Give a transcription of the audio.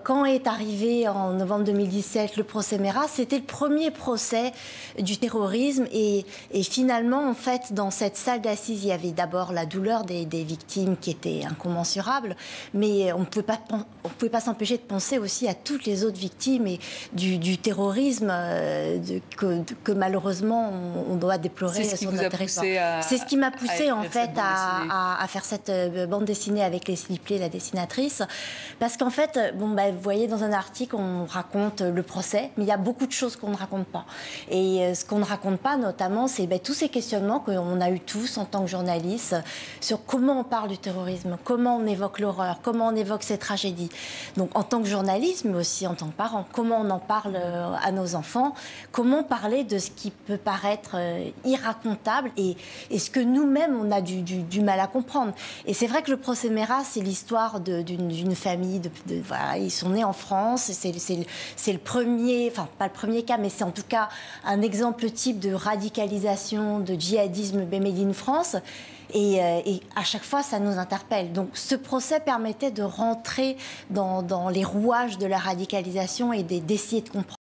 Quand est arrivé en novembre 2017 le procès Merah, c'était le premier procès du terrorisme et finalement, en fait, dans cette salle d'assises, il y avait d'abord la douleur des victimes qui était incommensurable, mais on ne pouvait pas s'empêcher de penser aussi à toutes les autres victimes et du terrorisme que malheureusement on doit déplorer sur notre territoire. C'est ce qui m'a poussé en fait à faire cette bande dessinée avec Leslie Play, la dessinatrice, parce qu'en fait, bon, vous voyez, dans un article, on raconte le procès, mais il y a beaucoup de choses qu'on ne raconte pas. Et ce qu'on ne raconte pas, notamment, c'est tous ces questionnements qu'on a eu tous en tant que journalistes sur comment on parle du terrorisme, comment on évoque l'horreur, comment on évoque ces tragédies. Donc, en tant que journaliste, mais aussi en tant que parent, comment on en parle à nos enfants, comment parler de ce qui peut paraître irracontable et ce que nous-mêmes, on a du mal à comprendre. Et c'est vrai que le procès Merah, c'est l'histoire d'une famille, voilà, ils sont nés en France, c'est le premier, enfin pas le premier cas, mais c'est en tout cas un exemple type de radicalisation, de djihadisme made in France. Et à chaque fois, ça nous interpelle. Donc ce procès permettait de rentrer dans les rouages de la radicalisation et d'essayer de comprendre.